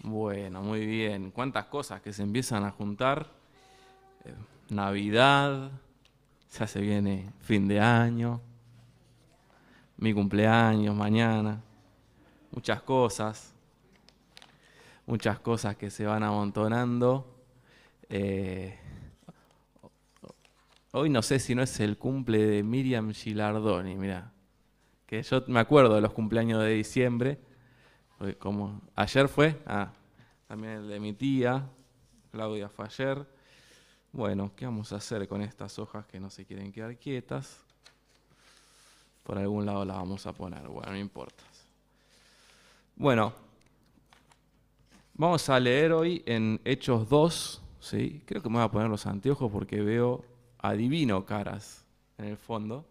Bueno, muy bien. ¿Cuántas cosas que se empiezan a juntar? Navidad, ya se viene fin de año, mi cumpleaños mañana, muchas cosas que se van amontonando. Eh, Hoy no sé si no es el cumple de Miriam Gilardoni, mirá, que yo me acuerdo de los cumpleaños de diciembre, porque como ayer fue, también el de mi tía, Claudia fue ayer. Bueno, ¿qué vamos a hacer con estas hojas que no se quieren quedar quietas? Por algún lado las vamos a poner, bueno, no importa. Bueno, vamos a leer hoy en Hechos 2, ¿sí? Creo que me voy a poner los anteojos porque adivino caras en el fondo.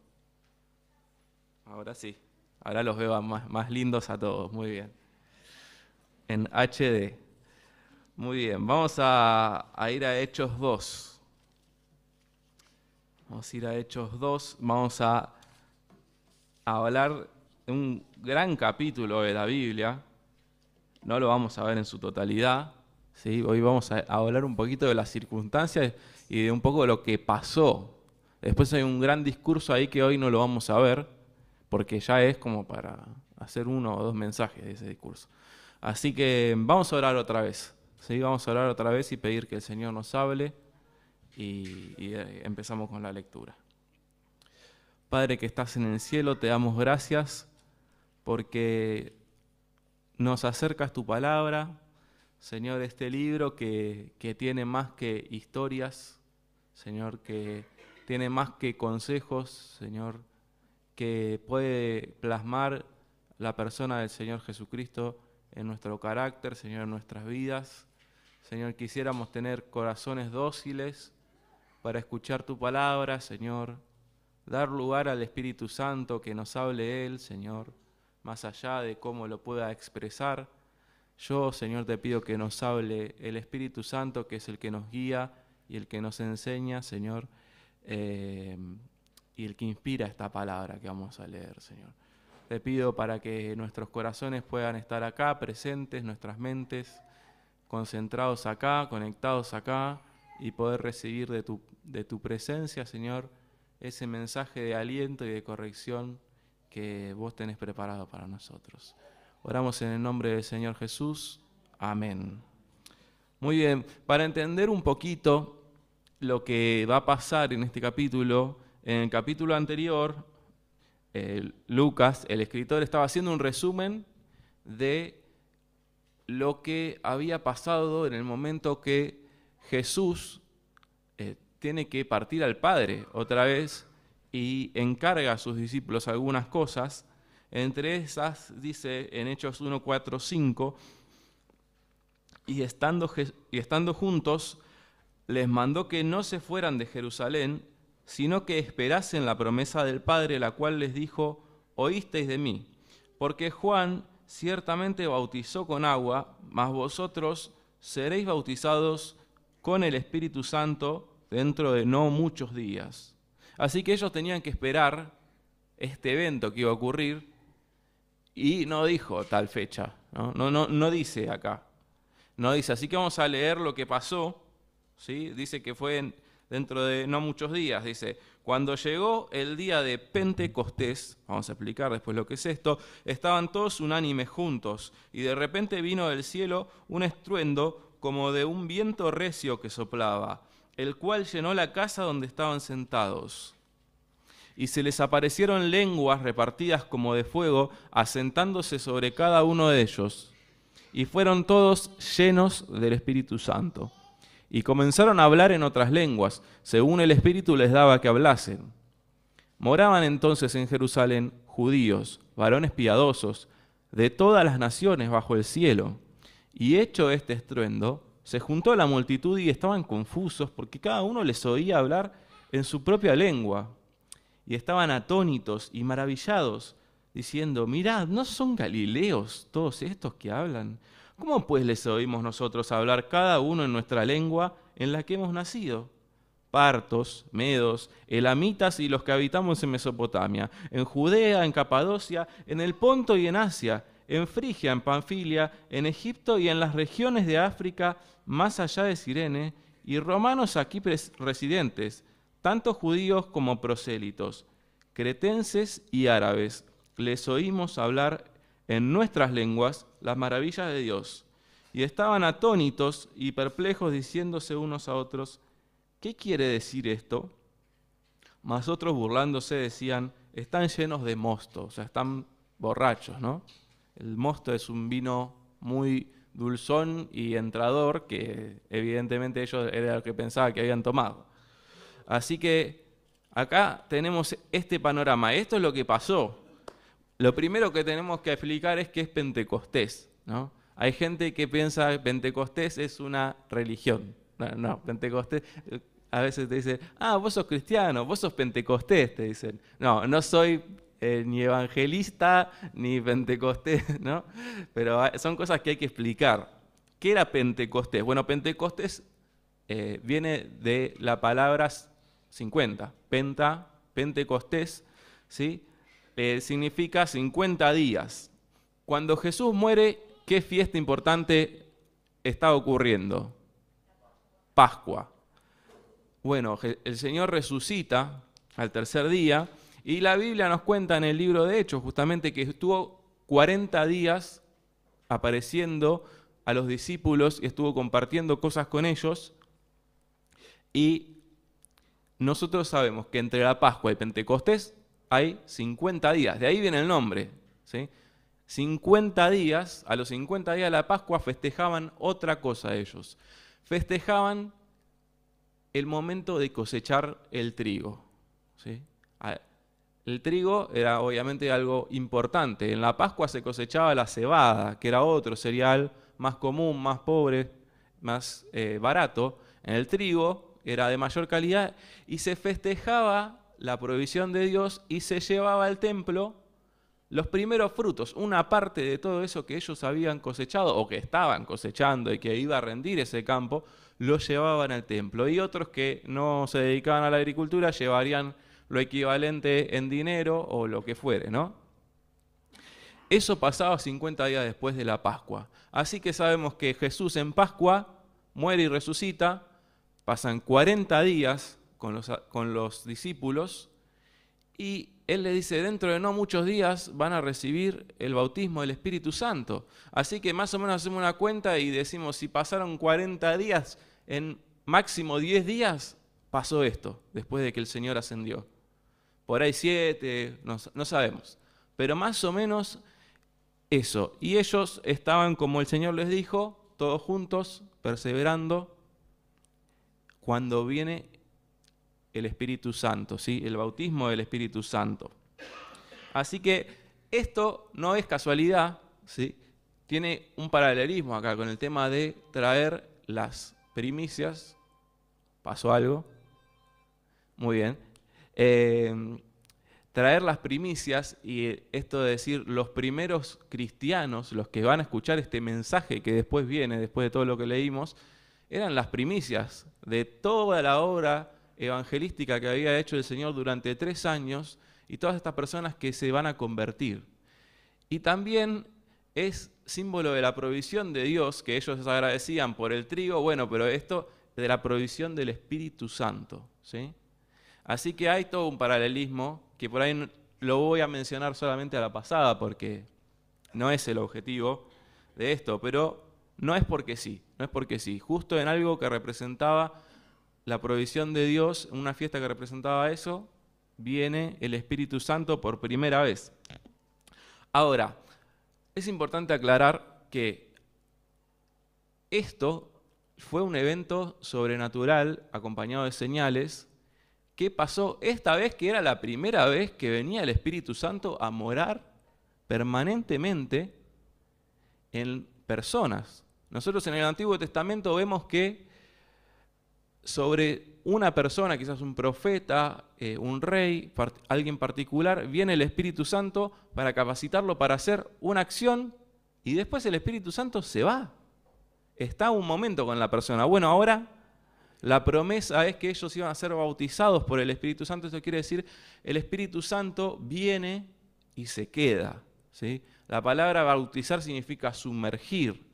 Ahora sí, ahora los veo más lindos a todos, muy bien. En HD. Muy bien, vamos a ir a Hechos 2. Vamos a ir a Hechos 2, vamos a hablar de un gran capítulo de la Biblia. No lo vamos a ver en su totalidad, ¿sí? Hoy vamos a hablar un poquito de las circunstancias y de un poco de lo que pasó. Después hay un gran discurso ahí que hoy no lo vamos a ver, porque ya es como para hacer 1 o 2 mensajes de ese discurso. Así que vamos a orar otra vez, ¿sí? Vamos a orar otra vez y pedir que el Señor nos hable y empezamos con la lectura. Padre que estás en el cielo, te damos gracias porque nos acercas tu palabra, Señor, este libro que tiene más que historias, Señor, que tiene más que consejos, Señor, que puede plasmar la persona del Señor Jesucristo en nuestro carácter, Señor, en nuestras vidas. Señor, quisiéramos tener corazones dóciles para escuchar tu palabra, Señor, dar lugar al Espíritu Santo, que nos hable Él, Señor, más allá de cómo lo pueda expresar. Yo, Señor, te pido que nos hable el Espíritu Santo, que es el que nos guía y el que nos enseña, Señor, y el que inspira esta palabra que vamos a leer, Señor. Te pido para que nuestros corazones puedan estar acá, presentes, nuestras mentes concentrados acá, conectados acá, y poder recibir de tu presencia, Señor, ese mensaje de aliento y de corrección que vos tenés preparado para nosotros. Oramos en el nombre del Señor Jesús. Amén. Muy bien, para entender un poquito lo que va a pasar en este capítulo, en el capítulo anterior, Lucas, el escritor, estaba haciendo un resumen de lo que había pasado en el momento que Jesús tiene que partir al Padre otra vez y encarga a sus discípulos algunas cosas. Entre esas, dice en Hechos 1, 4, 5, y estando juntos, les mandó que no se fueran de Jerusalén, sino que esperasen la promesa del Padre, la cual les dijo: oísteis de mí, porque Juan ciertamente bautizó con agua, mas vosotros seréis bautizados con el Espíritu Santo dentro de no muchos días. Así que ellos tenían que esperar este evento que iba a ocurrir, y no dijo tal fecha, no dice acá, no dice. Así que vamos a leer lo que pasó, ¿sí? Dice que fue dentro de no muchos días. Dice: cuando llegó el día de Pentecostés, vamos a explicar después lo que es esto, estaban todos unánimes juntos, y de repente vino del cielo un estruendo como de un viento recio que soplaba, el cual llenó la casa donde estaban sentados. Y se les aparecieron lenguas repartidas como de fuego, asentándose sobre cada uno de ellos. Y fueron todos llenos del Espíritu Santo. Y comenzaron a hablar en otras lenguas, según el Espíritu les daba que hablasen. Moraban entonces en Jerusalén judíos, varones piadosos, de todas las naciones bajo el cielo. Y hecho este estruendo, se juntó la multitud y estaban confusos, porque cada uno les oía hablar en su propia lengua. Y estaban atónitos y maravillados, diciendo: mirad, ¿no son galileos todos estos que hablan? ¿Cómo pues les oímos nosotros hablar cada uno en nuestra lengua en la que hemos nacido? Partos, medos, elamitas y los que habitamos en Mesopotamia, en Judea, en Capadocia, en el Ponto y en Asia, en Frigia, en Panfilia, en Egipto y en las regiones de África, más allá de Cirene, y romanos aquí residentes, tanto judíos como prosélitos, cretenses y árabes. Les oímos hablar en nuestras lenguas las maravillas de Dios, y estaban atónitos y perplejos, diciéndose unos a otros, ¿qué quiere decir esto? Mas otros, burlándose, decían, están llenos de mosto, o sea, están borrachos, ¿no? El mosto es un vino muy dulzón y entrador, que evidentemente ellos era lo que pensaban que habían tomado. Así que acá tenemos este panorama. Esto es lo que pasó. Lo primero que tenemos que explicar es qué es Pentecostés, ¿no? Hay gente que piensa que Pentecostés es una religión. No, Pentecostés, a veces te dicen, vos sos cristiano, vos sos Pentecostés, te dicen. No soy ni evangelista ni Pentecostés, ¿no? Pero son cosas que hay que explicar. ¿Qué era Pentecostés? Bueno, Pentecostés viene de la palabra 50, Pentecostés, ¿sí? Significa 50 días. Cuando Jesús muere, ¿qué fiesta importante está ocurriendo? Pascua. Bueno, el Señor resucita al tercer día y la Biblia nos cuenta en el libro de Hechos justamente que estuvo 40 días apareciendo a los discípulos y estuvo compartiendo cosas con ellos. Y nosotros sabemos que entre la Pascua y Pentecostés hay 50 días, de ahí viene el nombre, ¿sí? 50 días, a los 50 días de la Pascua festejaban otra cosa ellos. Festejaban el momento de cosechar el trigo, ¿sí? El trigo era obviamente algo importante. En la Pascua se cosechaba la cebada, que era otro cereal más común, más pobre, más barato. En el trigo era de mayor calidad y se festejaba la provisión de Dios y se llevaba al templo los primeros frutos, una parte de todo eso que ellos habían cosechado o que estaban cosechando y que iba a rendir ese campo, lo llevaban al templo. Y otros que no se dedicaban a la agricultura llevarían lo equivalente en dinero o lo que fuere, ¿no? Eso pasaba 50 días después de la Pascua. Así que sabemos que Jesús en Pascua muere y resucita, pasan 40 días con los discípulos y Él le dice, dentro de no muchos días van a recibir el bautismo del Espíritu Santo. Así que más o menos hacemos una cuenta y decimos, si pasaron 40 días, en máximo 10 días pasó esto, después de que el Señor ascendió. Por ahí 7, no sabemos. Pero más o menos eso. Y ellos estaban, como el Señor les dijo, todos juntos, perseverando, cuando viene el Espíritu Santo, ¿sí? El bautismo del Espíritu Santo. Así que esto no es casualidad, ¿sí? Tiene un paralelismo acá con el tema de traer las primicias. ¿Pasó algo? Muy bien. Traer las primicias y esto de decir los primeros cristianos, los que van a escuchar este mensaje que después viene, después de todo lo que leímos, eran las primicias de toda la obra evangelística que había hecho el Señor durante 3 años y todas estas personas que se van a convertir. Y también es símbolo de la provisión de Dios, que ellos agradecían por el trigo, bueno, pero esto de la provisión del Espíritu Santo, ¿sí? Así que hay todo un paralelismo que por ahí lo voy a mencionar solamente a la pasada porque no es el objetivo de esto, pero no es porque sí, Justo en algo que representaba la provisión de Dios, en una fiesta que representaba eso, viene el Espíritu Santo por primera vez. Ahora, es importante aclarar que esto fue un evento sobrenatural acompañado de señales que pasó esta vez, que era la primera vez que venía el Espíritu Santo a morar permanentemente en personas. Nosotros en el Antiguo Testamento vemos que sobre una persona, quizás un profeta, un rey, alguien particular, viene el Espíritu Santo para capacitarlo para hacer una acción y después el Espíritu Santo se va. Está un momento con la persona. Bueno, ahora la promesa es que ellos iban a ser bautizados por el Espíritu Santo. Esto quiere decir, el Espíritu Santo viene y se queda, ¿sí? La palabra bautizar significa sumergir.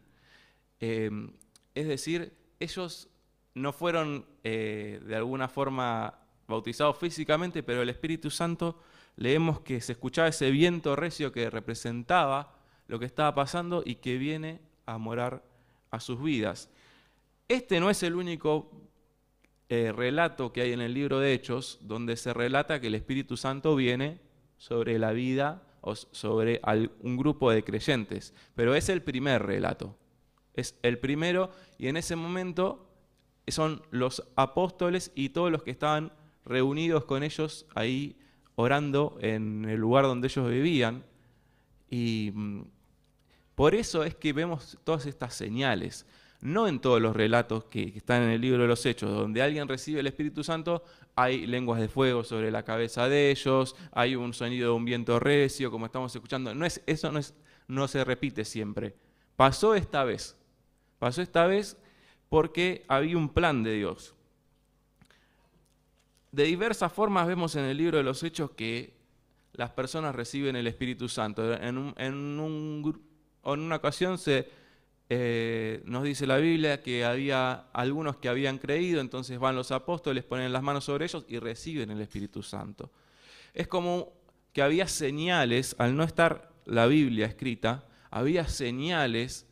Es decir, ellos no fueron de alguna forma bautizados físicamente, pero el Espíritu Santo, leemos que se escuchaba ese viento recio que representaba lo que estaba pasando y que viene a morar a sus vidas. Este no es el único relato que hay en el libro de Hechos donde se relata que el Espíritu Santo viene sobre la vida o sobre un grupo de creyentes, pero es el primer relato, es el primero, y en ese momento son los apóstoles y todos los que estaban reunidos con ellos ahí orando en el lugar donde ellos vivían, y por eso es que vemos todas estas señales. No en todos los relatos que están en el libro de los Hechos, donde alguien recibe el Espíritu Santo, hay lenguas de fuego sobre la cabeza de ellos, hay un sonido de un viento recio, como estamos escuchando. Eso no se repite siempre. Pasó esta vez porque había un plan de Dios. De diversas formas vemos en el libro de los Hechos que las personas reciben el Espíritu Santo. En una ocasión nos dice la Biblia que había algunos que habían creído, entonces van los apóstoles, ponen las manos sobre ellos y reciben el Espíritu Santo. Es como que había señales, al no estar la Biblia escrita, había señales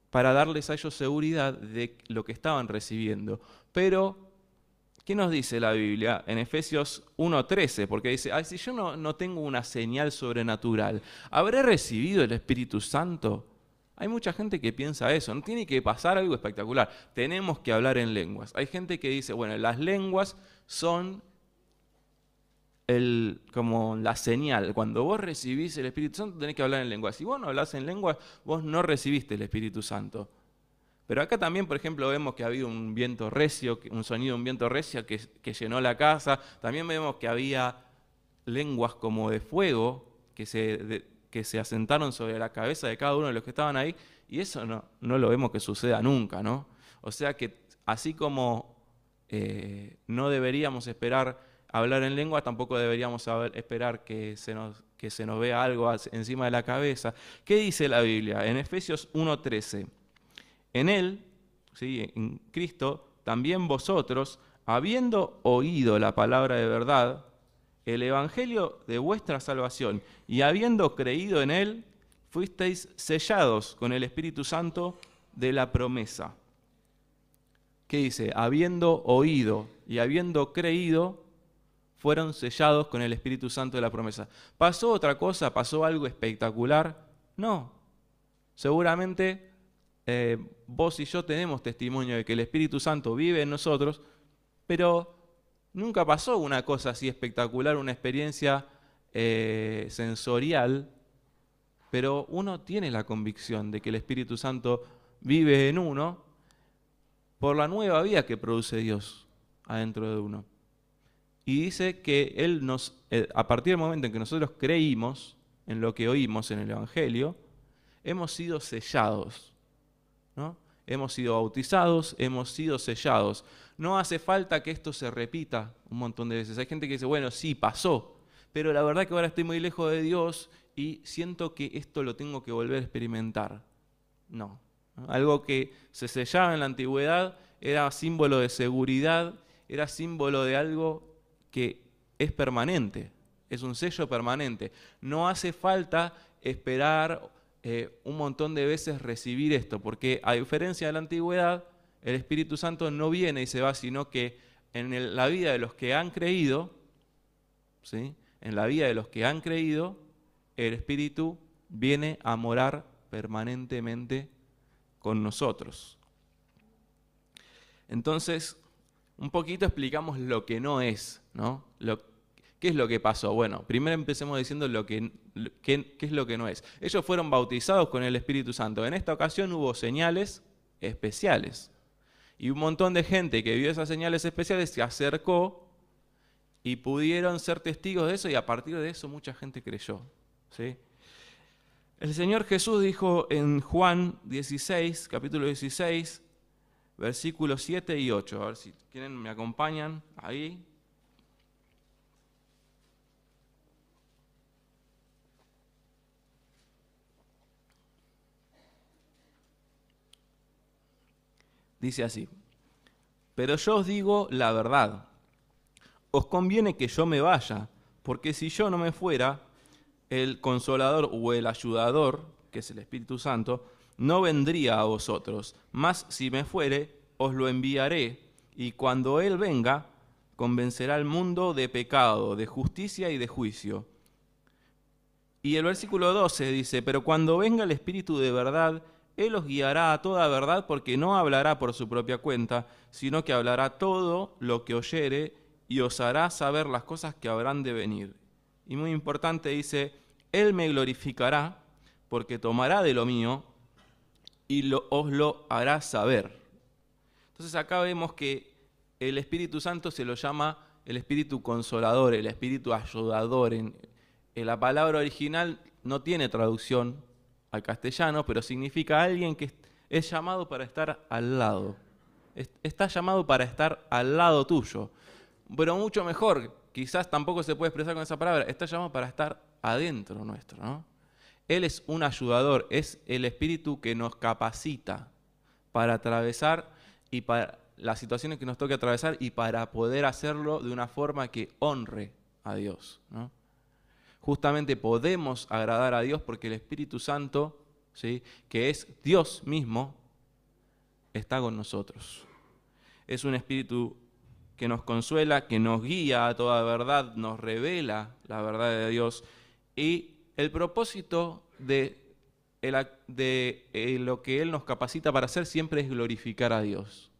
para darles a ellos seguridad de lo que estaban recibiendo. Pero, ¿qué nos dice la Biblia? En Efesios 1:13, porque dice, si yo no tengo una señal sobrenatural, ¿habré recibido el Espíritu Santo? Hay mucha gente que piensa eso, no tiene que pasar algo espectacular, tenemos que hablar en lenguas. Hay gente que dice, bueno, las lenguas son como la señal. Cuando vos recibís el Espíritu Santo tenés que hablar en lenguas. Si vos no hablás en lenguas, vos no recibiste el Espíritu Santo. Pero acá también, por ejemplo, vemos que ha habido un viento recio, un sonido de un viento recio que llenó la casa. También vemos que había lenguas como de fuego que se asentaron sobre la cabeza de cada uno de los que estaban ahí, y eso no lo vemos que suceda nunca, ¿no? O sea que así como no deberíamos esperar hablar en lengua, tampoco deberíamos esperar que se nos vea algo encima de la cabeza. ¿Qué dice la Biblia? En Efesios 1:13, en Él, ¿sí?, en Cristo, también vosotros, habiendo oído la palabra de verdad, el evangelio de vuestra salvación, y habiendo creído en él, fuisteis sellados con el Espíritu Santo de la promesa. ¿Qué dice? Habiendo oído y habiendo creído, fueron sellados con el Espíritu Santo de la promesa. ¿Pasó otra cosa? ¿Pasó algo espectacular? No. Seguramente vos y yo tenemos testimonio de que el Espíritu Santo vive en nosotros, pero nunca pasó una cosa así espectacular, una experiencia sensorial, pero uno tiene la convicción de que el Espíritu Santo vive en uno por la nueva vida que produce Dios adentro de uno. Y dice que Él a partir del momento en que nosotros creímos en lo que oímos en el Evangelio, hemos sido sellados, ¿no? Hemos sido bautizados, hemos sido sellados. No hace falta que esto se repita un montón de veces. Hay gente que dice, bueno, sí, pasó, pero la verdad que ahora estoy muy lejos de Dios y siento que esto lo tengo que volver a experimentar. No. Algo que se sellaba en la antigüedad era símbolo de seguridad, era símbolo de algo que es permanente, es un sello permanente. No hace falta esperar un montón de veces recibir esto, porque a diferencia de la antigüedad, el Espíritu Santo no viene y se va, sino que en la vida de los que han creído, ¿sí?, en la vida de los que han creído, el Espíritu viene a morar permanentemente con nosotros. Entonces, un poquito explicamos lo que no es, ¿no? ¿Qué es lo que pasó? Bueno, primero empecemos diciendo qué es lo que no es. Ellos fueron bautizados con el Espíritu Santo. En esta ocasión hubo señales especiales. Y un montón de gente que vio esas señales especiales se acercó y pudieron ser testigos de eso, y a partir de eso mucha gente creyó, ¿sí? El Señor Jesús dijo en Juan 16, capítulo 16, versículos 7 y 8. A ver si quieren me acompañan ahí. Dice así: pero yo os digo la verdad, os conviene que yo me vaya, porque si yo no me fuera, el Consolador o el Ayudador, que es el Espíritu Santo, no vendría a vosotros, mas si me fuere, os lo enviaré, y cuando Él venga, convencerá al mundo de pecado, de justicia y de juicio. Y el versículo 12 dice: pero cuando venga el Espíritu de verdad, Él os guiará a toda verdad, porque no hablará por su propia cuenta, sino que hablará todo lo que oyere, y os hará saber las cosas que habrán de venir. Y muy importante, dice: Él me glorificará, porque tomará de lo mío, y os lo hará saber. Entonces acá vemos que el Espíritu Santo se lo llama el Espíritu Consolador, el Espíritu Ayudador. En la palabra original no tiene traducción al castellano, pero significa alguien que es llamado para estar al lado. Está llamado para estar al lado tuyo. Pero mucho mejor, quizás tampoco se puede expresar con esa palabra, está llamado para estar adentro nuestro, ¿no? Él es un ayudador, es el Espíritu que nos capacita para atravesar y para las situaciones que nos toque atravesar y para poder hacerlo de una forma que honre a Dios, ¿no? Justamente podemos agradar a Dios porque el Espíritu Santo, ¿sí?, que es Dios mismo, está con nosotros. Es un Espíritu que nos consuela, que nos guía a toda verdad, nos revela la verdad de Dios. Y el propósito de lo que Él nos capacita para hacer siempre es glorificar a Dios,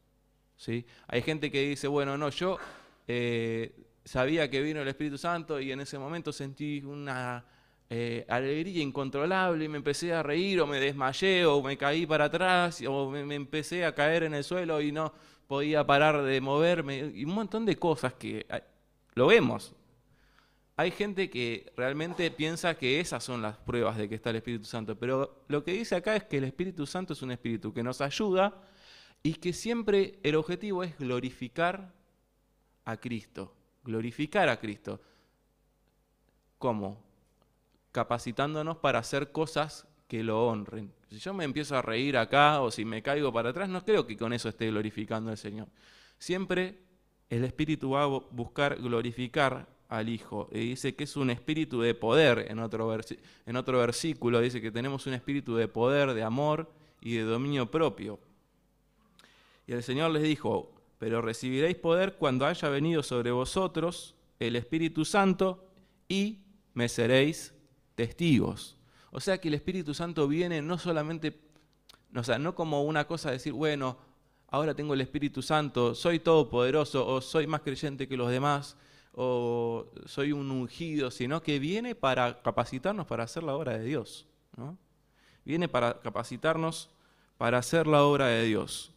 ¿sí? Hay gente que dice: bueno, no, yo sabía que vino el Espíritu Santo y en ese momento sentí una alegría incontrolable y me empecé a reír, o me desmayé, o me caí para atrás, o me empecé a caer en el suelo y no podía parar de moverme, y un montón de cosas que lo vemos. Hay gente que realmente piensa que esas son las pruebas de que está el Espíritu Santo, pero lo que dice acá es que el Espíritu Santo es un Espíritu que nos ayuda y que siempre el objetivo es glorificar a Cristo. Glorificar a Cristo. ¿Cómo? Capacitándonos para hacer cosas que lo honren. Si yo me empiezo a reír acá o si me caigo para atrás, no creo que con eso esté glorificando al Señor. Siempre el Espíritu va a buscar glorificar al Hijo. Y dice que es un espíritu de poder. En otro versículo dice que tenemos un espíritu de poder, de amor y de dominio propio. Y el Señor les dijo: pero recibiréis poder cuando haya venido sobre vosotros el Espíritu Santo y me seréis testigos. O sea que el Espíritu Santo viene no solamente, no como una cosa de decir: bueno, ahora tengo el Espíritu Santo, soy todopoderoso, o soy más creyente que los demás, o soy un ungido, sino que viene para capacitarnos para hacer la obra de Dios, ¿no? Viene para capacitarnos para hacer la obra de Dios.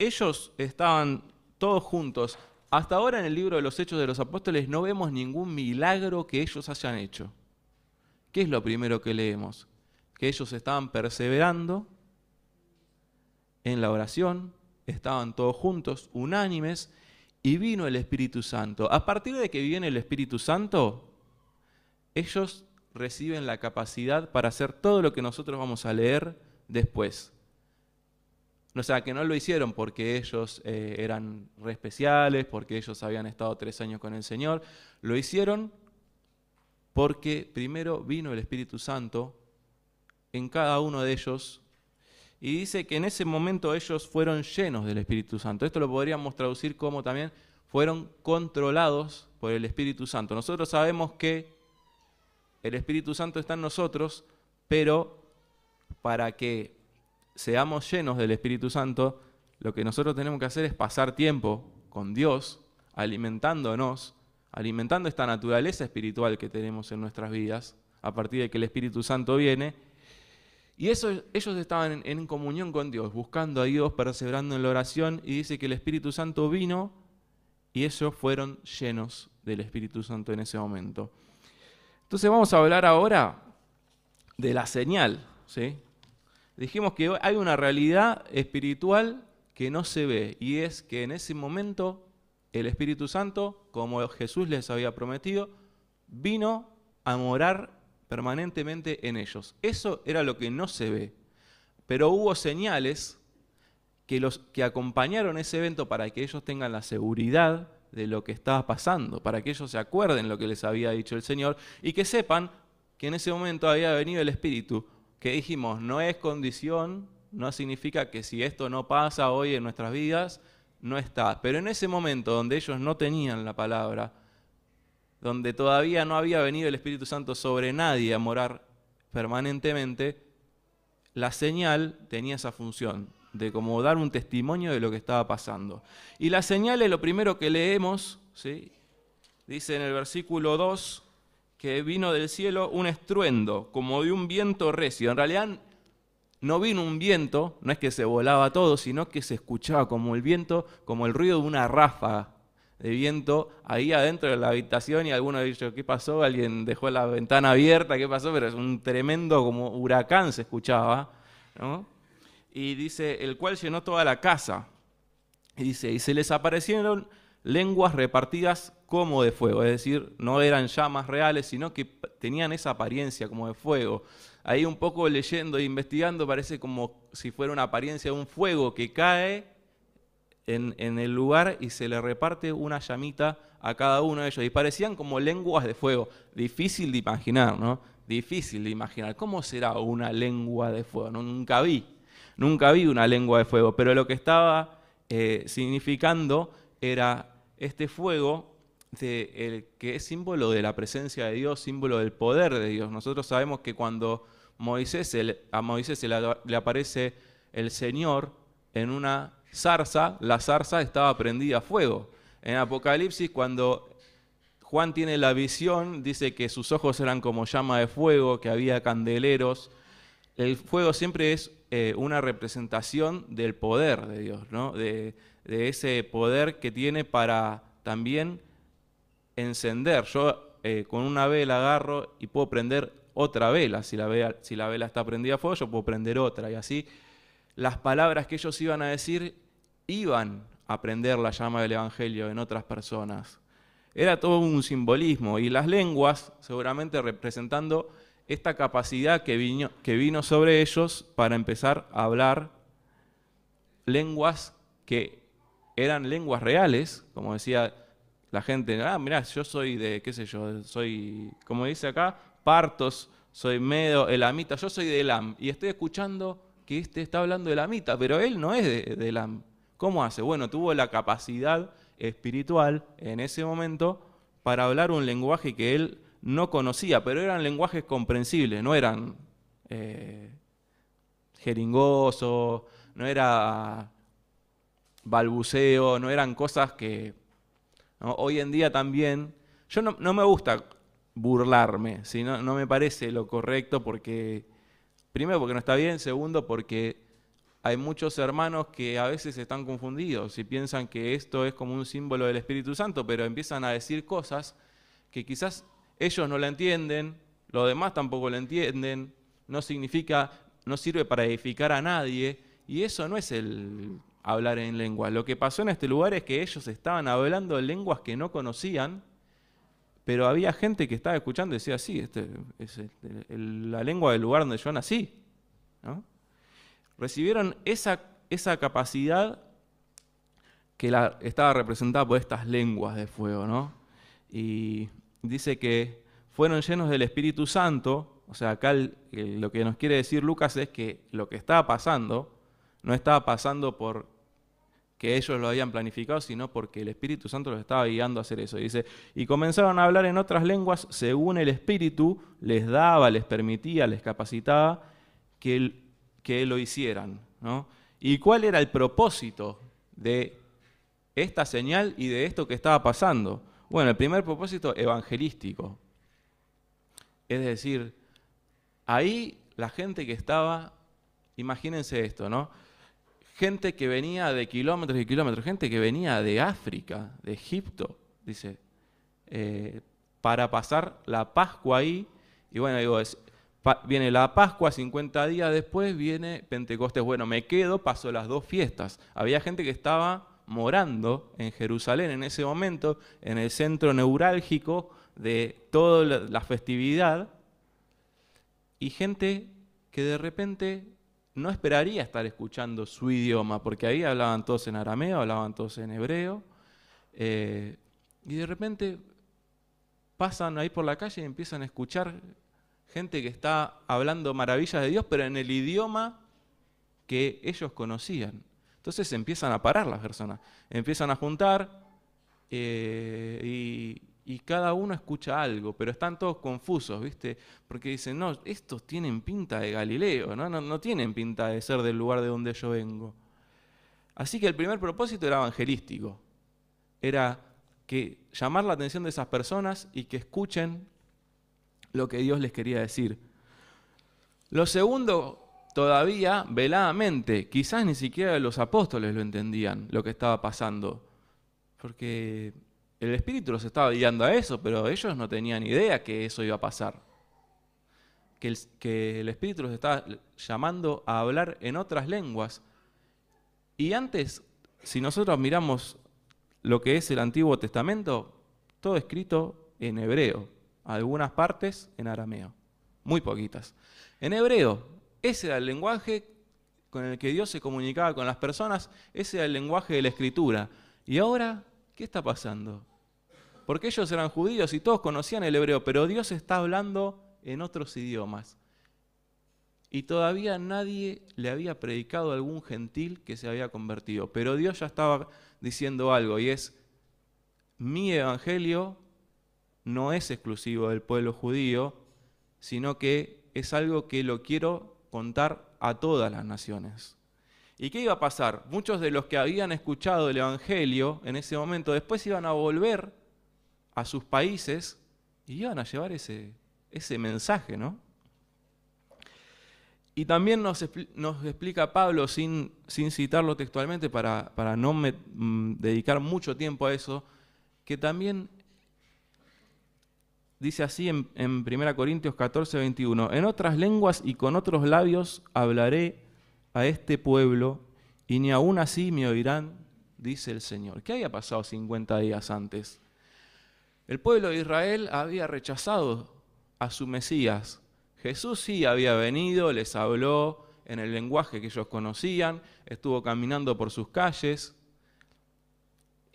Ellos estaban todos juntos. Hasta ahora en el libro de los Hechos de los Apóstoles no vemos ningún milagro que ellos hayan hecho. ¿Qué es lo primero que leemos? Que ellos estaban perseverando en la oración, estaban todos juntos, unánimes, y vino el Espíritu Santo. A partir de que viene el Espíritu Santo, ellos reciben la capacidad para hacer todo lo que nosotros vamos a leer después. O sea, que no lo hicieron porque ellos eran re especiales, porque ellos habían estado 3 años con el Señor. Lo hicieron porque primero vino el Espíritu Santo en cada uno de ellos. Y dice que en ese momento ellos fueron llenos del Espíritu Santo. Esto lo podríamos traducir como también fueron controlados por el Espíritu Santo. Nosotros sabemos que el Espíritu Santo está en nosotros, pero para que seamos llenos del Espíritu Santo, lo que nosotros tenemos que hacer es pasar tiempo con Dios, alimentando esta naturaleza espiritual que tenemos en nuestras vidas, a partir de que el Espíritu Santo viene. Y ellos estaban en comunión con Dios, buscando a Dios, perseverando en la oración, y dice que el Espíritu Santo vino y ellos fueron llenos del Espíritu Santo en ese momento. Entonces vamos a hablar ahora de la señal, ¿sí? Dijimos que hay una realidad espiritual que no se ve, y es que en ese momento el Espíritu Santo, como Jesús les había prometido, vino a morar permanentemente en ellos. Eso era lo que no se ve. Pero hubo señales que acompañaron ese evento para que ellos tengan la seguridad de lo que estaba pasando, para que ellos se acuerden lo que les había dicho el Señor y que sepan que en ese momento había venido el Espíritu, que dijimos, no es condición, no significa que si esto no pasa hoy en nuestras vidas, no está. Pero en ese momento donde ellos no tenían la palabra, donde todavía no había venido el Espíritu Santo sobre nadie a morar permanentemente, la señal tenía esa función de como dar un testimonio de lo que estaba pasando. Y la señal es lo primero que leemos, ¿sí? Dice en el versículo 2 que vino del cielo un estruendo como de un viento recio. En realidad no vino un viento, no es que se volaba todo, sino que se escuchaba como el viento, como el ruido de una ráfaga de viento ahí adentro de la habitación, y alguno ha dicho, ¿qué pasó? Alguien dejó la ventana abierta, ¿qué pasó? Pero es un tremendo como huracán se escuchaba, ¿no? Y dice, el cual llenó toda la casa. Y dice, y se les aparecieron lenguas repartidas como de fuego, es decir, no eran llamas reales, sino que tenían esa apariencia como de fuego. Ahí un poco leyendo e investigando parece como si fuera una apariencia de un fuego que cae en el lugar y se le reparte una llamita a cada uno de ellos. Y parecían como lenguas de fuego. Difícil de imaginar, ¿no? Difícil de imaginar. ¿Cómo será una lengua de fuego? No, nunca vi una lengua de fuego, pero lo que estaba significando era este fuego que es símbolo de la presencia de Dios, símbolo del poder de Dios. Nosotros sabemos que cuando a Moisés le aparece el Señor en una zarza, la zarza estaba prendida a fuego. En Apocalipsis, cuando Juan tiene la visión, dice que sus ojos eran como llama de fuego, que había candeleros. El fuego siempre es una representación del poder de Dios, ¿no? De ese poder que tiene para también encender. Yo con una vela agarro y puedo prender otra vela. Si la vela está prendida a fuego, yo puedo prender otra. Y así las palabras que ellos iban a decir iban a prender la llama del Evangelio en otras personas. Era todo un simbolismo. Y las lenguas, seguramente representando esta capacidad que vino sobre ellos para empezar a hablar lenguas que eran lenguas reales, como decía la gente, mirá, yo soy de, qué sé yo, soy, como dice acá, partos, soy medo, elamita, yo soy de Elam, y estoy escuchando que este está hablando de elamita, pero él no es de Elam. ¿Cómo hace? Bueno, tuvo la capacidad espiritual en ese momento para hablar un lenguaje que él no conocía, pero eran lenguajes comprensibles, no eran jeringosos, no era balbuceo, no eran cosas que, ¿no? Hoy en día también, yo no me gusta burlarme, ¿sí? No me parece lo correcto porque, primero porque no está bien, segundo porque hay muchos hermanos que a veces están confundidos y piensan que esto es como un símbolo del Espíritu Santo, pero empiezan a decir cosas que quizás ellos no la entienden, los demás tampoco la entienden, no sirve para edificar a nadie, y eso no es el hablar en lenguas. Lo que pasó en este lugar es que ellos estaban hablando en lenguas que no conocían, pero había gente que estaba escuchando y decía, sí, este es la lengua del lugar donde yo nací, ¿no? Recibieron esa capacidad que estaba representada por estas lenguas de fuego, ¿no? Y dice que fueron llenos del Espíritu Santo. O sea, acá lo que nos quiere decir Lucas es que lo que estaba pasando no estaba pasando por que ellos lo habían planificado, sino porque el Espíritu Santo los estaba guiando a hacer eso. Dice, y comenzaron a hablar en otras lenguas según el Espíritu les daba, les permitía, les capacitaba que lo hicieran, ¿no? ¿Y cuál era el propósito de esta señal y de esto que estaba pasando? Bueno, el primer propósito evangelístico. Es decir, ahí la gente que estaba, imagínense esto, ¿no? Gente que venía de kilómetros y kilómetros, gente que venía de África, de Egipto, dice, para pasar la Pascua ahí. Y bueno, digo, viene la Pascua, 50 días después viene Pentecostés. Bueno, me quedo, paso las dos fiestas. Había gente que estaba morando en Jerusalén en ese momento, en el centro neurálgico de toda la festividad, y gente que de repente no esperaría estar escuchando su idioma, porque ahí hablaban todos en arameo, hablaban todos en hebreo, y de repente pasan ahí por la calle y empiezan a escuchar gente que está hablando maravillas de Dios, pero en el idioma que ellos conocían. Entonces empiezan a parar las personas, empiezan a juntar y cada uno escucha algo, pero están todos confusos, ¿viste? Porque dicen, no, estos tienen pinta de Galileo, no tienen pinta de ser del lugar de donde yo vengo. Así que el primer propósito era evangelístico, era que llamar la atención de esas personas y que escuchen lo que Dios les quería decir. Lo segundo, todavía veladamente, quizás ni siquiera los apóstoles lo entendían, lo que estaba pasando, porque el Espíritu los estaba guiando a eso, pero ellos no tenían idea que eso iba a pasar. Que el Espíritu los estaba llamando a hablar en otras lenguas. Y antes, si nosotros miramos lo que es el Antiguo Testamento, todo escrito en hebreo, algunas partes en arameo, muy poquitas. En hebreo, ese era el lenguaje con el que Dios se comunicaba con las personas, ese era el lenguaje de la Escritura. Y ahora, ¿qué está pasando? Porque ellos eran judíos y todos conocían el hebreo, pero Dios está hablando en otros idiomas. Y todavía nadie le había predicado a algún gentil que se había convertido. Pero Dios ya estaba diciendo algo, y es, mi evangelio no es exclusivo del pueblo judío, sino que es algo que lo quiero contar a todas las naciones. ¿Y qué iba a pasar? Muchos de los que habían escuchado el evangelio en ese momento, después iban a volver a sus países y iban a llevar ese mensaje, ¿no? Y también nos explica Pablo, sin citarlo textualmente para no dedicar mucho tiempo a eso, que también dice así en 1 Corintios 14, 21, en otras lenguas y con otros labios hablaré a este pueblo y ni aún así me oirán, dice el Señor. ¿Qué había pasado 50 días antes? El pueblo de Israel había rechazado a su Mesías. Jesús sí había venido, les habló en el lenguaje que ellos conocían, estuvo caminando por sus calles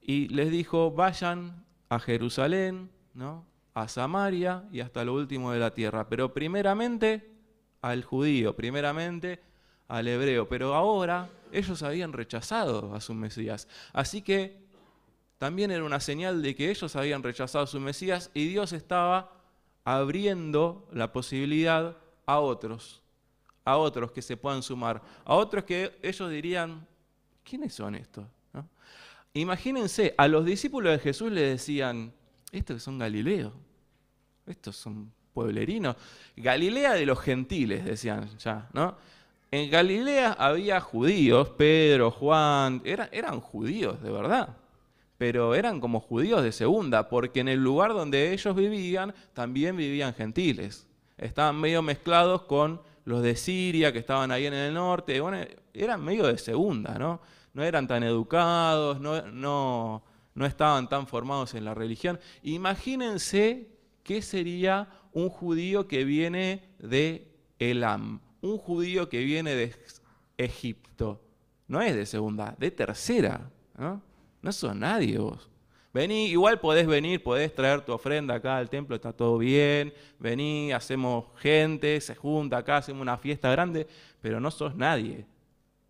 y les dijo, vayan a Jerusalén, ¿no?, a Samaria y hasta lo último de la tierra. Pero primeramente al judío, primeramente al hebreo. Pero ahora ellos habían rechazado a su Mesías. Así que también era una señal de que ellos habían rechazado a su Mesías y Dios estaba abriendo la posibilidad a otros que se puedan sumar, a otros que ellos dirían, ¿quiénes son estos?, ¿no? Imagínense, a los discípulos de Jesús les decían, estos son galileos, estos son pueblerinos, Galilea de los gentiles, decían ya, ¿no? En Galilea había judíos, Pedro, Juan, eran judíos de verdad, pero eran como judíos de segunda, porque en el lugar donde ellos vivían, también vivían gentiles. Estaban medio mezclados con los de Siria, que estaban ahí en el norte, bueno, eran medio de segunda, ¿no? No eran tan educados, no estaban tan formados en la religión. Imagínense qué sería un judío que viene de Elam, un judío que viene de Egipto. No es de segunda, de tercera, ¿no? No sos nadie vos. Vení, igual podés venir, podés traer tu ofrenda acá al templo, está todo bien. Vení, hacemos gente, se junta acá, hacemos una fiesta grande, pero no sos nadie,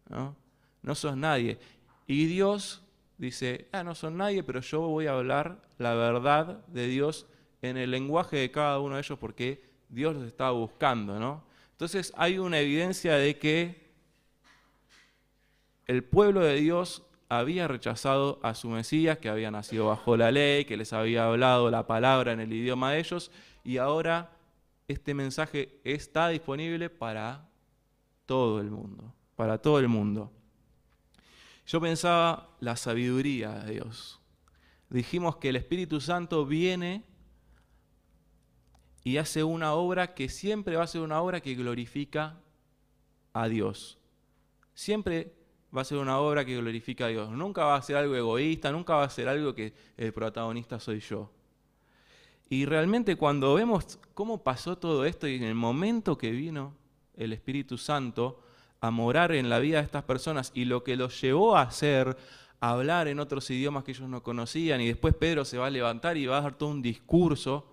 ¿no? No sos nadie. Y Dios dice, no son nadie, pero yo voy a hablar la verdad de Dios en el lenguaje de cada uno de ellos porque Dios los estaba buscando, ¿no? Entonces hay una evidencia de que el pueblo de Dios había rechazado a su Mesías, que había nacido bajo la ley, que les había hablado la palabra en el idioma de ellos, y ahora este mensaje está disponible para todo el mundo, para todo el mundo. Yo pensaba la sabiduría de Dios. Dijimos que el Espíritu Santo viene y hace una obra que siempre va a ser una obra que glorifica a Dios. Siempre va a ser una obra que glorifica a Dios. Nunca va a ser algo egoísta, nunca va a ser algo que el protagonista soy yo. Y realmente cuando vemos cómo pasó todo esto y en el momento que vino el Espíritu Santo, a morar en la vida de estas personas y lo que los llevó a hacer, a hablar en otros idiomas que ellos no conocían, y después Pedro se va a levantar y va a dar todo un discurso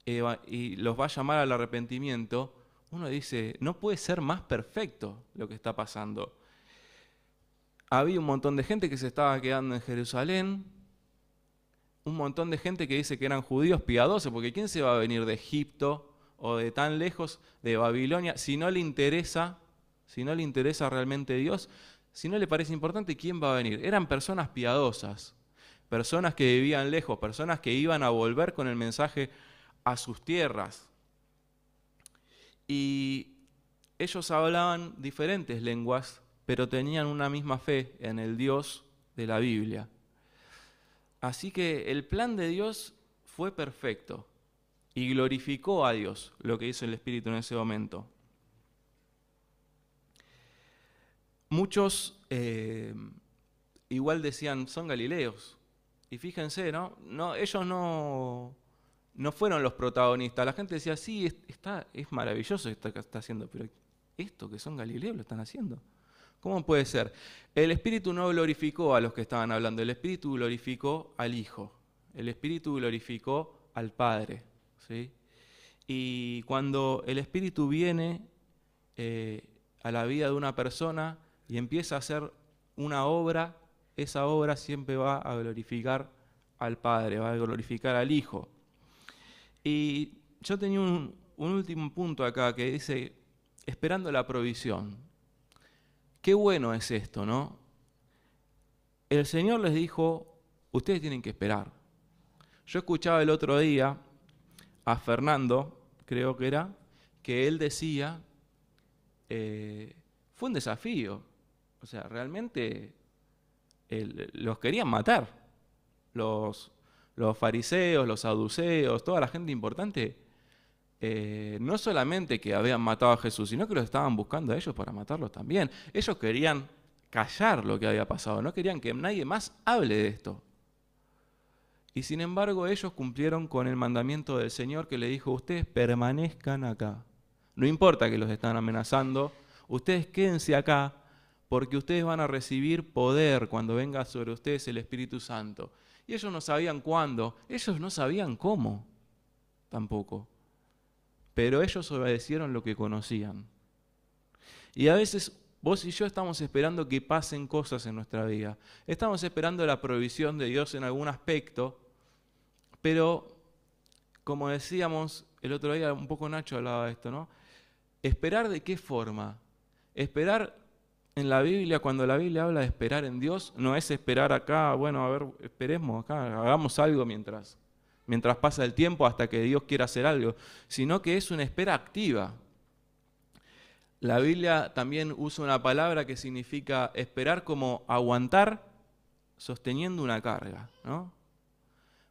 y los va a llamar al arrepentimiento, uno dice, no puede ser más perfecto lo que está pasando. Había un montón de gente que se estaba quedando en Jerusalén, un montón de gente que dice que eran judíos piadosos, porque ¿quién se va a venir de Egipto o de tan lejos, de Babilonia, si no le interesa realmente Dios, si no le parece importante, ¿quién va a venir? Eran personas piadosas, personas que vivían lejos, personas que iban a volver con el mensaje a sus tierras. Y ellos hablaban diferentes lenguas, pero tenían una misma fe en el Dios de la Biblia. Así que el plan de Dios fue perfecto y glorificó a Dios lo que hizo el Espíritu en ese momento. Muchos igual decían, son galileos. Y fíjense, ellos no fueron los protagonistas. La gente decía, sí, es maravilloso esto que está haciendo, pero esto que son galileos lo están haciendo. ¿Cómo puede ser? El Espíritu no glorificó a los que estaban hablando, el Espíritu glorificó al Hijo, el Espíritu glorificó al Padre, ¿sí? Y cuando el Espíritu viene a la vida de una persona y empieza a hacer una obra, esa obra siempre va a glorificar al Padre, va a glorificar al Hijo. Y yo tenía un último punto acá que dice, esperando la provisión. Qué bueno es esto, ¿no? El Señor les dijo, ustedes tienen que esperar. Yo escuchaba el otro día a Fernando, creo que era, que él decía, fue un desafío. O sea, realmente los querían matar. Los fariseos, los saduceos, toda la gente importante, no solamente que habían matado a Jesús, sino que los estaban buscando a ellos para matarlos también. Ellos querían callar lo que había pasado, no querían que nadie más hable de esto. Y sin embargo ellos cumplieron con el mandamiento del Señor que le dijo, ustedes permanezcan acá. No importa que los están amenazando, ustedes quédense acá porque ustedes van a recibir poder cuando venga sobre ustedes el Espíritu Santo. Y ellos no sabían cuándo, ellos no sabían cómo tampoco. Pero ellos obedecieron lo que conocían. Y a veces vos y yo estamos esperando que pasen cosas en nuestra vida. Estamos esperando la provisión de Dios en algún aspecto, pero como decíamos el otro día, un poco Nacho hablaba de esto, ¿no? ¿Esperar de qué forma? Esperar en la Biblia, cuando la Biblia habla de esperar en Dios, no es esperar acá, bueno, a ver, esperemos acá, hagamos algo mientras pasa el tiempo hasta que Dios quiera hacer algo, sino que es una espera activa. La Biblia también usa una palabra que significa esperar como aguantar sosteniendo una carga, ¿no?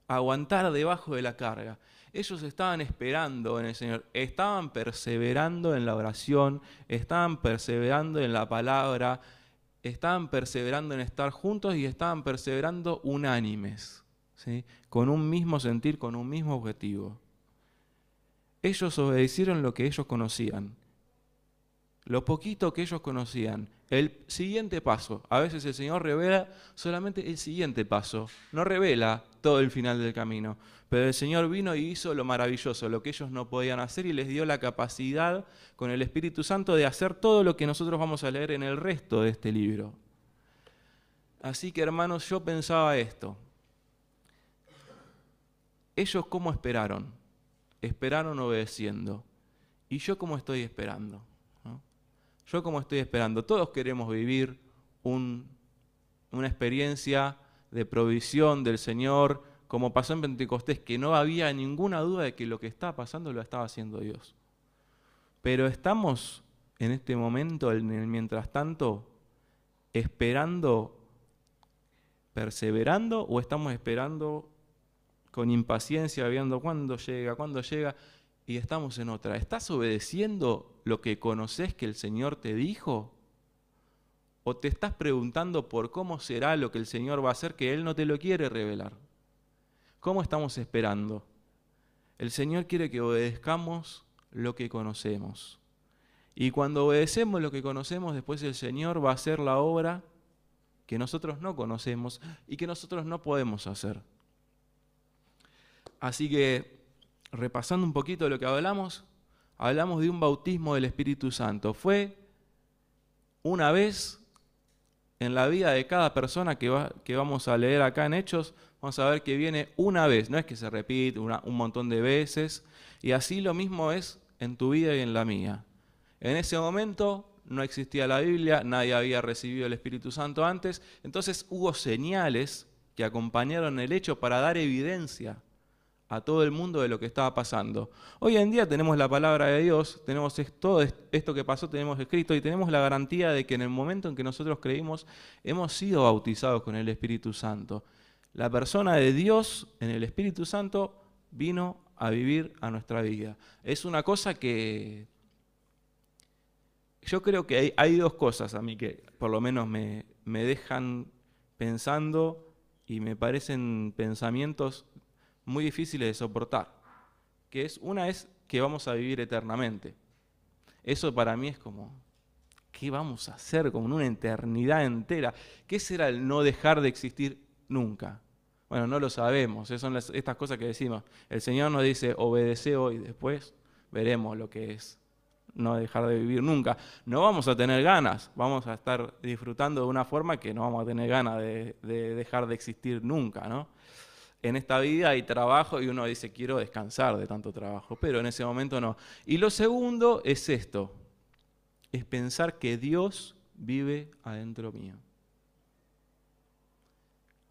Aguantar debajo de la carga. Ellos estaban esperando en el Señor, estaban perseverando en la oración, estaban perseverando en la palabra, estaban perseverando en estar juntos y estaban perseverando unánimes, ¿sí? Con un mismo sentir, con un mismo objetivo. Ellos obedecieron lo que ellos conocían, lo poquito que ellos conocían. El siguiente paso, a veces el Señor revela solamente el siguiente paso, no revela todo el final del camino, pero el Señor vino y hizo lo maravilloso, lo que ellos no podían hacer, y les dio la capacidad con el Espíritu Santo de hacer todo lo que nosotros vamos a leer en el resto de este libro. Así que, hermanos, yo pensaba esto. ¿Ellos cómo esperaron? Esperaron obedeciendo. ¿Y yo cómo estoy esperando? ¿No? Yo cómo estoy esperando. Todos queremos vivir una experiencia de provisión del Señor, como pasó en Pentecostés, que no había ninguna duda de que lo que estaba pasando lo estaba haciendo Dios. Pero estamos en este momento, en el mientras tanto, esperando, perseverando, o estamos esperando con impaciencia, viendo cuándo llega, y estamos en otra. ¿Estás obedeciendo lo que conoces que el Señor te dijo? ¿O te estás preguntando por cómo será lo que el Señor va a hacer que Él no te lo quiere revelar? ¿Cómo estamos esperando? El Señor quiere que obedezcamos lo que conocemos. Y cuando obedecemos lo que conocemos, después el Señor va a hacer la obra que nosotros no conocemos y que nosotros no podemos hacer. Así que, repasando un poquito lo que hablamos de un bautismo del Espíritu Santo. Fue una vez en la vida de cada persona que vamos a leer acá en Hechos, vamos a ver que viene una vez, no es que se repite un montón de veces, y así lo mismo es en tu vida y en la mía. En ese momento no existía la Biblia, nadie había recibido el Espíritu Santo antes, entonces hubo señales que acompañaron el hecho para dar evidencia a todo el mundo de lo que estaba pasando. Hoy en día tenemos la palabra de Dios, tenemos todo esto que pasó, tenemos escrito y tenemos la garantía de que en el momento en que nosotros creímos, hemos sido bautizados con el Espíritu Santo. La persona de Dios en el Espíritu Santo vino a vivir a nuestra vida. Es una cosa que yo creo que hay dos cosas a mí que por lo menos me dejan pensando y me parecen pensamientos muy difíciles de soportar, una es que vamos a vivir eternamente. Eso para mí es como, ¿qué vamos a hacer con una eternidad entera? ¿Qué será el no dejar de existir nunca? Bueno, no lo sabemos, esas son estas cosas que decimos. El Señor nos dice, obedece hoy, después veremos lo que es no dejar de vivir nunca. No vamos a tener ganas, vamos a estar disfrutando de una forma que no vamos a tener ganas de dejar de existir nunca, ¿no? En esta vida hay trabajo y uno dice, quiero descansar de tanto trabajo, pero en ese momento no. Y lo segundo es esto, es pensar que Dios vive adentro mío.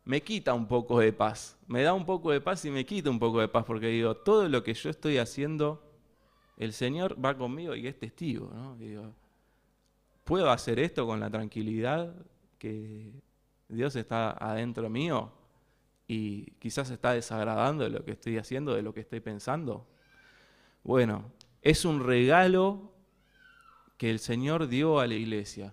Me quita un poco de paz, me da un poco de paz y me quita un poco de paz, porque digo, todo lo que yo estoy haciendo, el Señor va conmigo y es testigo, ¿no? Digo, ¿puedo hacer esto con la tranquilidad que Dios está adentro mío? Y quizás está desagradando de lo que estoy haciendo, de lo que estoy pensando. Bueno, es un regalo que el Señor dio a la iglesia,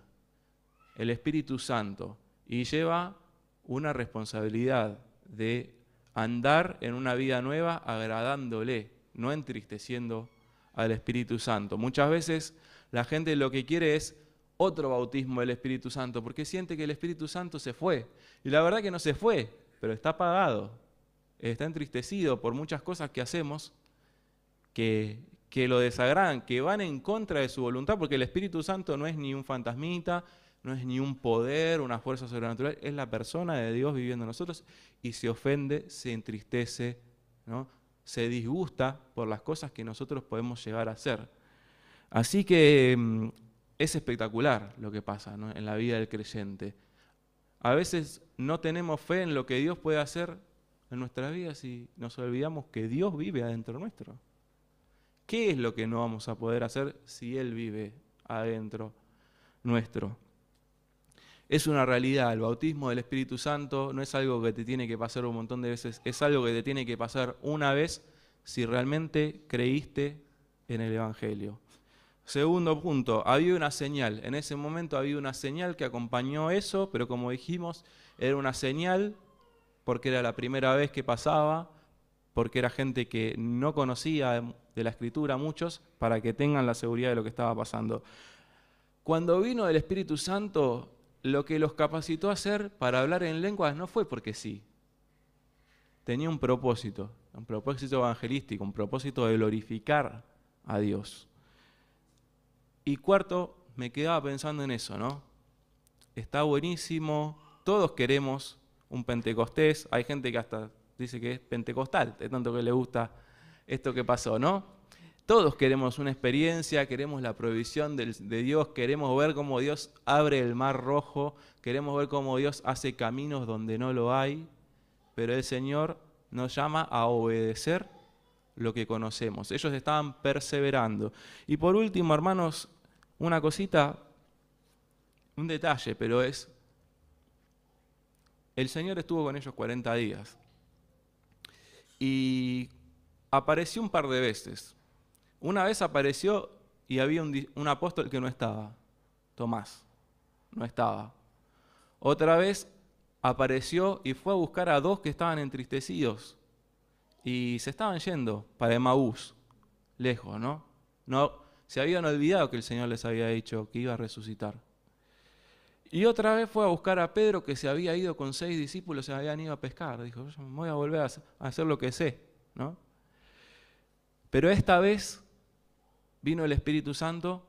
el Espíritu Santo, y lleva una responsabilidad de andar en una vida nueva agradándole, no entristeciendo al Espíritu Santo. Muchas veces la gente lo que quiere es otro bautismo del Espíritu Santo, porque siente que el Espíritu Santo se fue. Y la verdad que no se fue, pero está apagado, está entristecido por muchas cosas que hacemos que lo desagradan, que van en contra de su voluntad, porque el Espíritu Santo no es ni un fantasmita, no es ni un poder, una fuerza sobrenatural, es la persona de Dios viviendo en nosotros y se ofende, se entristece, ¿no? Se disgusta por las cosas que nosotros podemos llegar a hacer. Así que es espectacular lo que pasa, ¿no?, en la vida del creyente. A veces no tenemos fe en lo que Dios puede hacer en nuestras vidas y nos olvidamos que Dios vive adentro nuestro. ¿Qué es lo que no vamos a poder hacer si Él vive adentro nuestro? Es una realidad, el bautismo del Espíritu Santo no es algo que te tiene que pasar un montón de veces, es algo que te tiene que pasar una vez si realmente creíste en el Evangelio. Segundo punto, había una señal. En ese momento había una señal que acompañó eso, pero como dijimos, era una señal porque era la primera vez que pasaba, porque era gente que no conocía de la Escritura muchos, para que tengan la seguridad de lo que estaba pasando. Cuando vino el Espíritu Santo, lo que los capacitó a hacer para hablar en lenguas no fue porque sí. Tenía un propósito evangelístico, un propósito de glorificar a Dios. Y cuarto, me quedaba pensando en eso, ¿no? Está buenísimo, todos queremos un Pentecostés, hay gente que hasta dice que es pentecostal, de tanto que le gusta esto que pasó, ¿no? Todos queremos una experiencia, queremos la provisión de Dios, queremos ver cómo Dios abre el mar rojo, queremos ver cómo Dios hace caminos donde no lo hay, pero el Señor nos llama a obedecer lo que conocemos. Ellos estaban perseverando. Y por último, hermanos, una cosita, un detalle, pero es, el Señor estuvo con ellos 40 días y apareció un par de veces. Una vez apareció y había un apóstol que no estaba, Tomás, no estaba. Otra vez apareció y fue a buscar a dos que estaban entristecidos y se estaban yendo para Emaús, lejos, ¿no? Se habían olvidado que el Señor les había dicho que iba a resucitar. Y otra vez fue a buscar a Pedro, que se había ido con 6 discípulos, se habían ido a pescar. Dijo, yo voy a volver a hacer lo que sé, ¿no? Pero esta vez vino el Espíritu Santo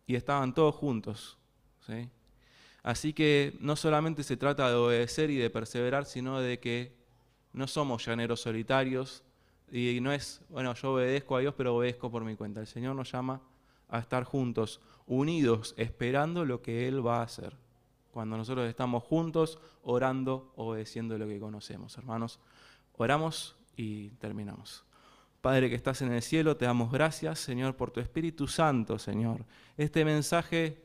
y estaban todos juntos, ¿sí? Así que no solamente se trata de obedecer y de perseverar, sino de que no somos llaneros solitarios y no es, bueno, yo obedezco a Dios, pero obedezco por mi cuenta. El Señor nos llama a estar juntos, unidos, esperando lo que Él va a hacer. Cuando nosotros estamos juntos, orando, obedeciendo lo que conocemos. Hermanos, oramos y terminamos. Padre que estás en el cielo, te damos gracias, Señor, por tu Espíritu Santo, Señor. Este mensaje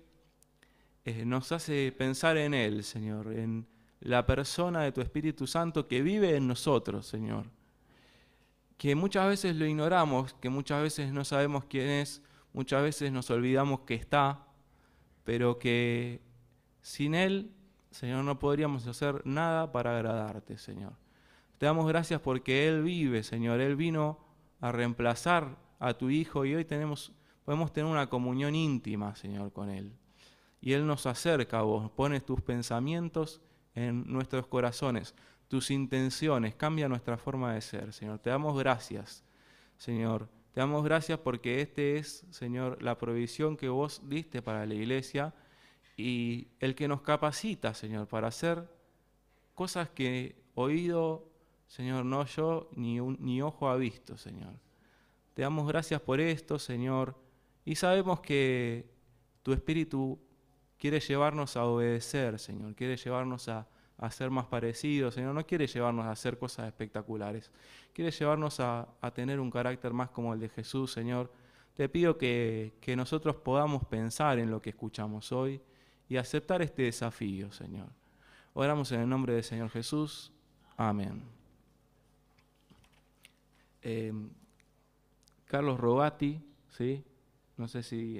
nos hace pensar en Él, Señor, en la persona de tu Espíritu Santo que vive en nosotros, Señor. Que muchas veces lo ignoramos, que muchas veces no sabemos quién es, muchas veces nos olvidamos que está, pero que sin Él, Señor, no podríamos hacer nada para agradarte, Señor. Te damos gracias porque Él vive, Señor. Él vino a reemplazar a tu Hijo y hoy podemos tener una comunión íntima, Señor, con Él. Y Él nos acerca a vos, pones tus pensamientos en nuestros corazones, tus intenciones, cambia nuestra forma de ser, Señor. Te damos gracias, Señor. Te damos gracias porque este es, Señor, la provisión que vos diste para la iglesia y el que nos capacita, Señor, para hacer cosas que oído, Señor, no yo ni ojo ha visto, Señor. Te damos gracias por esto, Señor, y sabemos que tu Espíritu quiere llevarnos a obedecer, Señor, quiere llevarnos a ser más parecidos, Señor, no quiere llevarnos a hacer cosas espectaculares, quiere llevarnos a tener un carácter más como el de Jesús, Señor. Te pido que nosotros podamos pensar en lo que escuchamos hoy y aceptar este desafío, Señor. Oramos en el nombre del Señor Jesús. Amén. Carlos Rogati, ¿sí? No sé si